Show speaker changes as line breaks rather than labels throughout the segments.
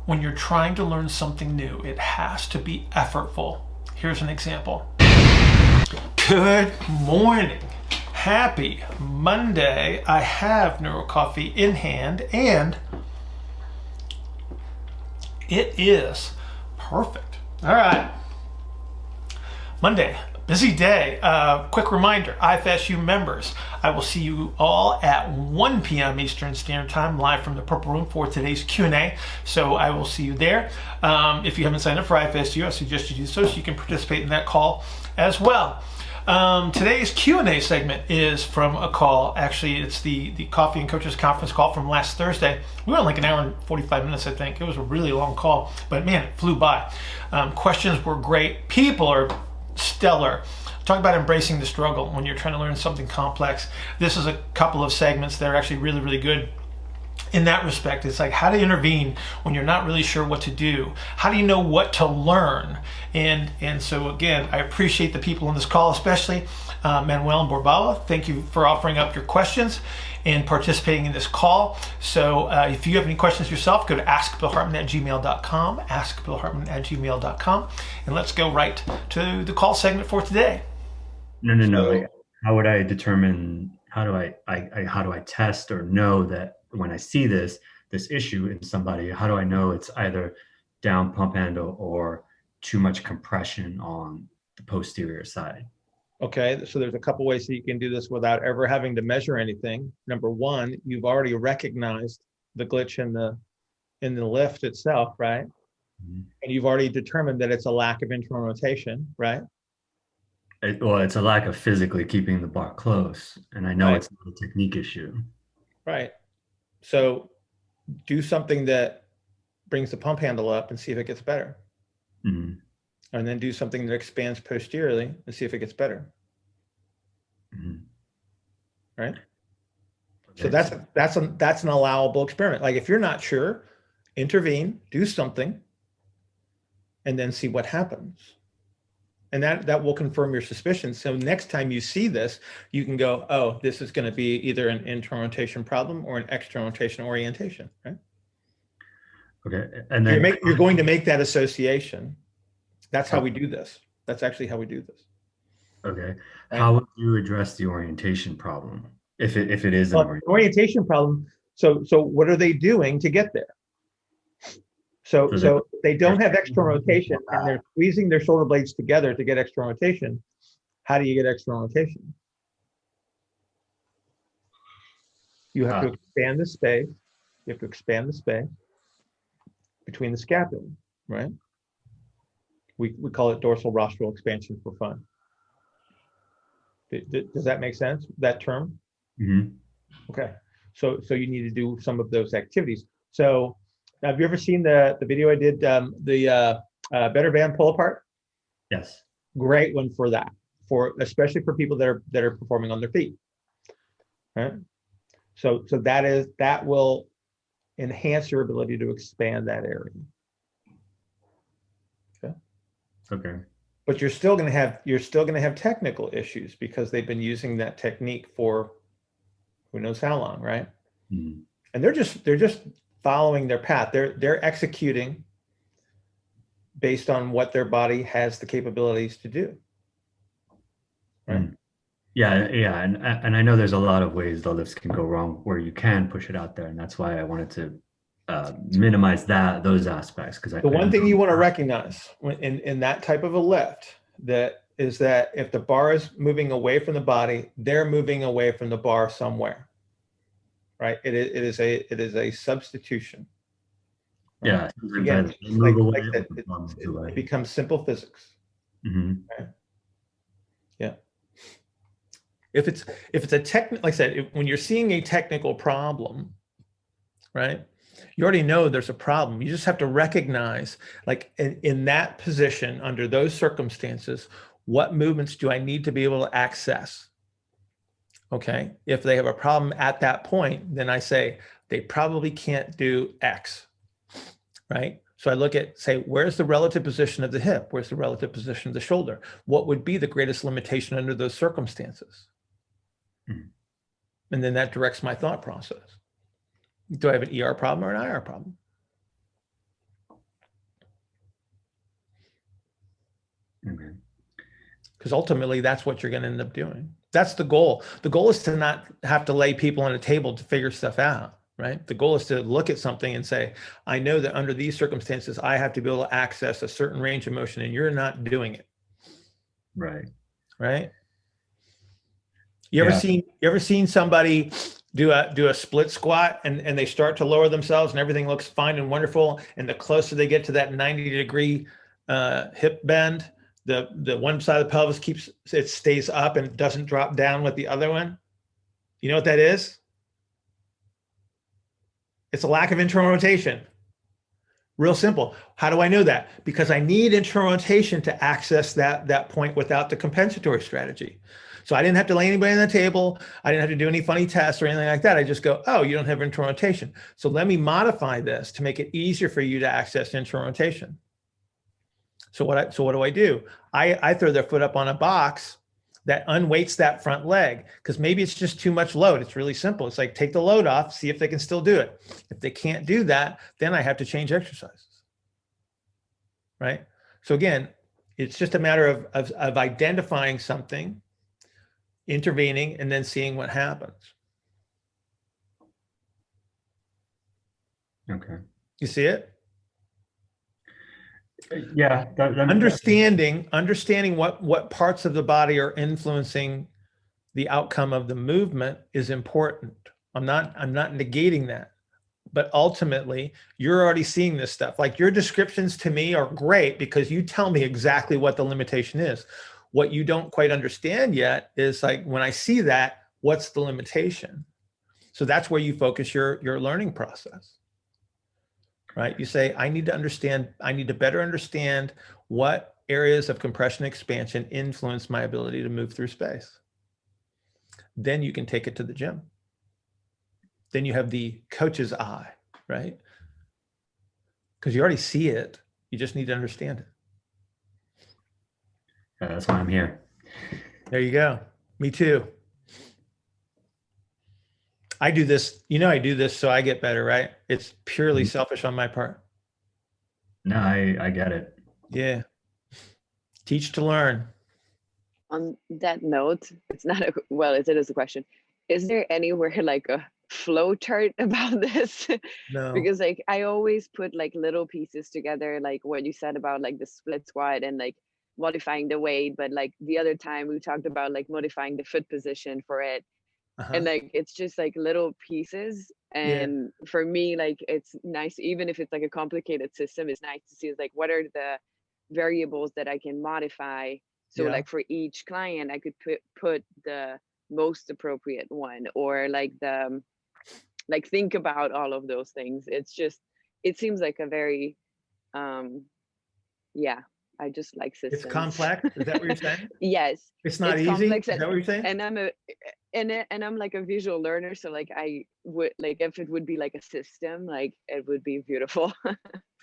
when you're trying to learn something new, it has to be effortful. Here's an example. Good morning. Happy Monday. I have Neuro Coffee in hand and it is perfect. All right. Monday, busy day. Quick reminder, IFSU members, I will see you all at 1 p.m. Eastern Standard Time, live from the Purple Room for today's Q&A. So I will see you there. If you haven't signed up for IFSU, I suggest you do so you can participate in that call as well. Today's Q&A segment is from a call. Actually, it's the Coffee and Coaches Conference call from last Thursday. We went like an hour and 45 minutes, I think. It was a really long call, but man, it flew by. Questions were great. People are stellar. Talk about embracing the struggle when you're trying to learn something complex. This is a couple of segments that are actually really, really good in that respect. It's like how to intervene when you're not really sure what to do. How do you know what to learn? And so again, I appreciate the people on this call, especially Manuel and Borbala. Thank you for offering up your questions and participating in this call. So if you have any questions yourself, go to askbillhartman@gmail.com, askbillhartman@gmail.com, and let's go right to the call segment for today.
No. Like, how would I determine? How do I test or know that when I see this issue in somebody? How do I know it's either down pump handle or too much compression on the posterior side?
Okay, so there's a couple ways that you can do this without ever having to measure anything. Number one, you've already recognized the glitch in the lift itself, right?
Mm-hmm.
And you've already determined that it's a lack of internal rotation, right?
It's a lack of physically keeping the bar close, and I know
Right.
it's not a technique issue.
Right. So do something that brings the pump handle up and see if it gets better.
Mm-hmm.
And then do something that expands posteriorly and see if it gets better.
Mm-hmm.
Right.
Okay.
So that's an allowable experiment. Like if you're not sure, intervene, do something, and then see what happens. And that will confirm your suspicions. So next time you see this, you can go, oh, this is going to be either an internal rotation problem or an external rotation orientation, right?
Okay. And then
You're going to make that association. That's how we do this. That's actually how we do this.
Okay.
Right?
How would you address the orientation problem if it is an
orientation problem? So what are they doing to get there? So they don't have external rotation and they're squeezing their shoulder blades together to get external rotation. How do you get external rotation? You have to expand the space. You have to expand the space between the scapula, right? We call it dorsal rostral expansion for fun. Does that make sense, that term?
Mm-hmm.
Okay. So you need to do some of those activities. So have you ever seen the video I did, the Better Band pull apart?
Yes.
Great one for that, especially for people that are performing on their feet. Right? So that will enhance your ability to expand that area. Okay.
Okay.
But you're still going to have technical issues because they've been using that technique for who knows how long, right?
Mm-hmm.
And they're just following their path. They're executing based on what their body has the capabilities to do. Right?
Mm-hmm. Yeah, and I know there's a lot of ways the lifts can go wrong where you can push it out there, and that's why I wanted to minimize those aspects because
the one thing you want to recognize in that type of a lift is that if the bar is moving away from the body, they're moving away from the bar somewhere. Right? It is a substitution. Right?
Yeah.
Again, it becomes simple physics.
Mm-hmm.
Right? Yeah. If it's a technical, like I said, when you're seeing a technical problem, right? You already know there's a problem. You just have to recognize, like in that position, under those circumstances, what movements do I need to be able to access? Okay. If they have a problem at that point, then I say they probably can't do X, right? So I look at, say, where's the relative position of the hip? Where's the relative position of the shoulder? What would be the greatest limitation under those circumstances?
Mm-hmm.
And then that directs my thought process. Do I have an ER problem or an IR problem?
Okay.
Because ultimately that's what you're going to end up doing. That's the goal. The goal is to not have to lay people on a table to figure stuff out, right? The goal is to look at something and say, I know that under these circumstances, I have to be able to access a certain range of motion and you're not doing it.
Right.
Right. You ever seen somebody do a split squat and they start to lower themselves and everything looks fine and wonderful. And the closer they get to that 90-degree hip bend, the one side of the pelvis stays up and doesn't drop down with the other one. You know what that is? It's a lack of internal rotation. Real simple. How do I know that? Because I need internal rotation to access that point without the compensatory strategy. So I didn't have to lay anybody on the table. I didn't have to do any funny tests or anything like that. I just go, oh, you don't have internal rotation. So let me modify this to make it easier for you to access internal rotation. So what do I do? I throw their foot up on a box that unweights that front leg because maybe it's just too much load. It's really simple. It's like take the load off, see if they can still do it. If they can't do that, then I have to change exercises. Right? So again, it's just a matter of identifying something, intervening, and then seeing what happens.
Okay.
You see it?
Yeah.
Understanding what parts of the body are influencing the outcome of the movement is important. I'm not negating that, but ultimately you're already seeing this stuff. Like your descriptions to me are great because you tell me exactly what the limitation is. What you don't quite understand yet is like, when I see that, what's the limitation? So that's where you focus your learning process. Right? You say, I need to better understand what areas of compression expansion influence my ability to move through space. Then you can take it to the gym. Then you have the coach's eye, right? Because you already see it. You just need to understand it.
That's why I'm here.
There you go. Me too. I do this so I get better, right? It's purely selfish on my part.
No, I get it.
Yeah. Teach to learn.
On that note, it's not it is a question. Is there anywhere like a flow chart about this?
No.
Because like I always put like little pieces together, like what you said about like the split squat and like modifying the weight, but like the other time we talked about like modifying the foot position for it. And like it's just like little pieces, and for me, like it's nice, even if it's like a complicated system, it's nice to see like what are the variables that I can modify. So like for each client I could put the most appropriate one, or like think about all of those things. It seems like a very I just like systems.
It's complex. Is that what you're saying?
Yes.
It's not easy.
Complex,
is that what you're saying?
And I'm like a visual learner, so like I would like if it would be like a system, like it would be beautiful.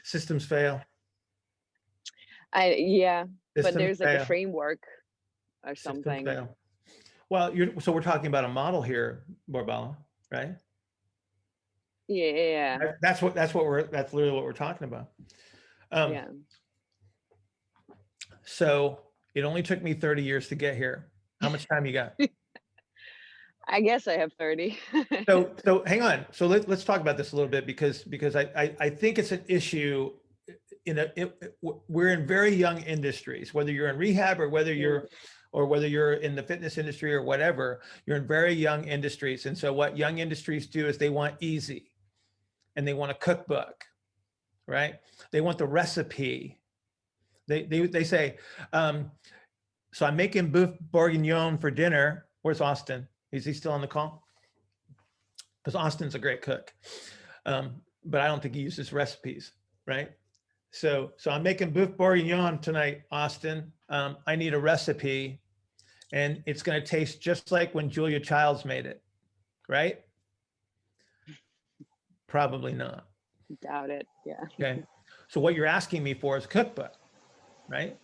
Systems fail.
But there's like a framework or
Systems
something.
fail. Well, so we're talking about a model here, Borbala, right?
Yeah.
That's literally what we're talking about. So it only took me 30 years to get here. How much time you got?
I guess I have 30.
So hang on. So let's talk about this a little bit because I think it's an issue. We're in very young industries, whether you're in rehab or whether you're in the fitness industry or whatever, you're in very young industries. And so what young industries do is they want easy, and they want a cookbook, right? They want the recipe. They say, so I'm making beef bourguignon for dinner. Where's Austin? Is he still on the call? Because Austin's a great cook, but I don't think he uses recipes, right? So I'm making beef bourguignon tonight, Austin. I need a recipe, and it's going to taste just like when Julia Childs made it, right? Probably not.
Doubt it. Yeah.
Okay. So what you're asking me for is a cookbook, right?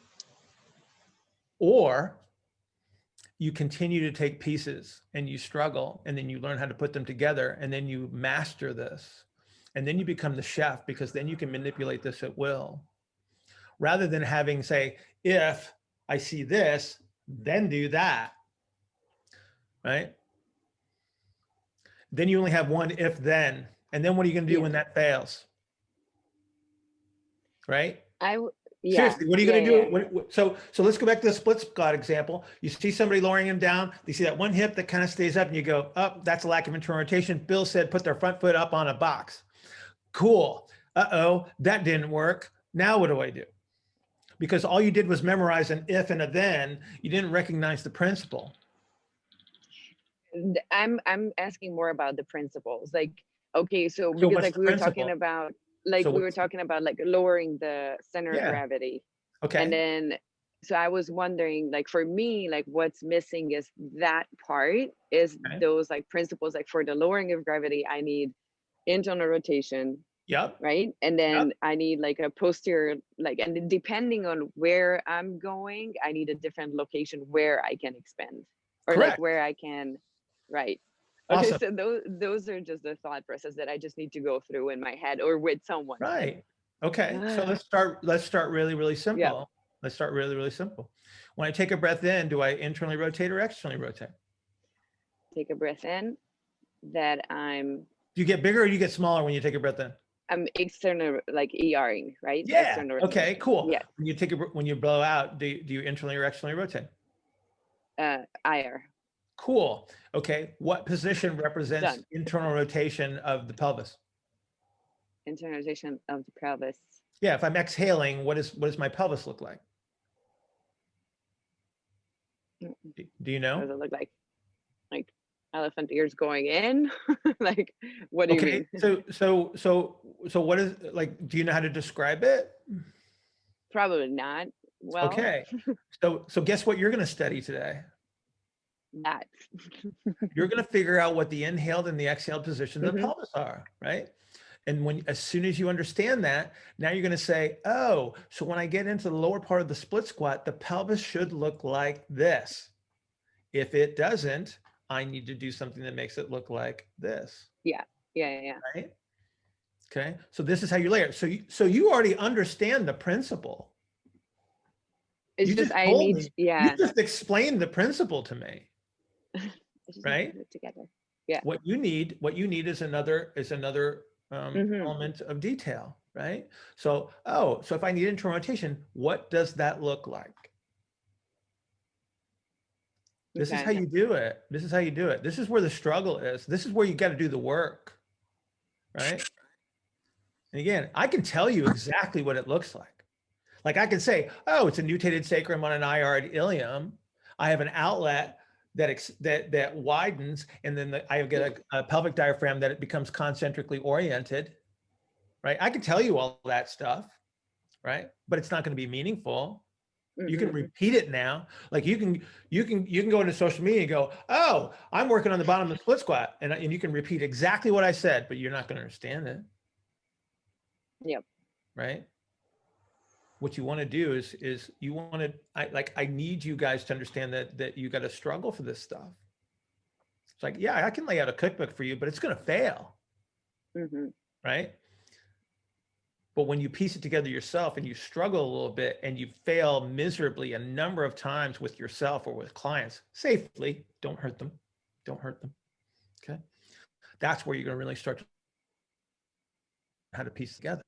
Or you continue to take pieces and you struggle, and then you learn how to put them together, and then you master this, and then you become the chef, because then you can manipulate this at will, rather than having say, if I see this, then do that, right? Then you only have one if then, and then what are you going to do when that fails? Right?
Yeah.
Seriously, what are you
Yeah,
going to do?
yeah.
So let's go back to the split squat example. You see somebody lowering him down. They see that one hip that kind of stays up, and you go, "Oh, that's a lack of internal rotation." Bill said, "Put their front foot up on a box." Cool. Uh-oh, that didn't work. Now what do I do? Because all you did was memorize an if and a then. You didn't recognize the principle.
I'm asking more about the principles. Like, okay, so
So
because
what's
like
the
we were
principle?
talking about, like
So
we were
what's
talking about like lowering the center of
Yeah.
gravity.
Okay.
And then, so I was wondering, like for me, like what's missing is that part is
Okay.
those like principles, like for the lowering of gravity, I need internal rotation,
Yep.
right? And then
Yep.
I need like a posterior, like, and then depending on where I'm going, I need a different location where I can expand, or like
Correct.
where I can, right? Okay,
Awesome.
so those are just the thought process that I just need to go through in my head or with someone.
Right. Okay. So let's start really, really simple.
Yeah.
Let's start really, really simple. When I take a breath in, do I internally rotate or externally rotate?
Take a breath in, that
Do you get bigger or do you get smaller when you take a breath in?
I'm external, like ERing, right?
Yeah.
External
Okay,
rotation.
cool.
Yeah.
When you blow out, do you internally or externally rotate?
IR.
Cool. Okay. What position represents
Done.
internal rotation of the pelvis?
Internal rotation of the pelvis.
Yeah. If I'm exhaling, what does my pelvis look like?
Mm.
Do you
What
know?
does it look like? Like elephant ears going in? Like, what do you
Okay.
mean?
So what is, like, do you know how to describe it?
Probably not. Well,
Okay. So guess what you're going to study today?
that.
You're going to figure out what the inhaled and the exhaled positions of the
Mhm.
pelvis are, right? And as soon as you understand that, now you're going to say, oh, so when I get into the lower part of the split squat, the pelvis should look like this. If it doesn't, I need to do something that makes it look like this.
Yeah.
Right? Okay. So this is how you layer it. So you already understand the principle.
It's
You
just
just
I
told
need,
me.
yeah.
You just explained the principle to me.
I just need to
Right?
put it together. Yeah.
What you need is another
Mhm.
element of detail, right? So if I need internal rotation, what does that look like? This is how
Okay.
you do it. This is how you do it. This is where the struggle is. This is where you got to do the work, right? And again, I can tell you exactly what it looks like. Like I can say, oh, it's a nutated sacrum on an IR ilium. I have an outlet that widens, and then I get a pelvic diaphragm that it becomes concentrically oriented, right? I can tell you all that stuff, right? But it's not going to be meaningful. You can
Mhm.
repeat it now. Like you can go into social media and go, oh, I'm working on the bottom of the split squat, and you can repeat exactly what I said, but you're not going to understand it.
Yep.
Right? What you want to do is you want to, I need you guys to understand that you got to struggle for this stuff. It's like, yeah, I can lay out a cookbook for you, but it's going to fail.
Mhm.
Right? But when you piece it together yourself and you struggle a little bit and you fail miserably a number of times with yourself or with clients, safely, don't hurt them. Don't hurt them. Okay. That's where you're going to really start to how to piece together.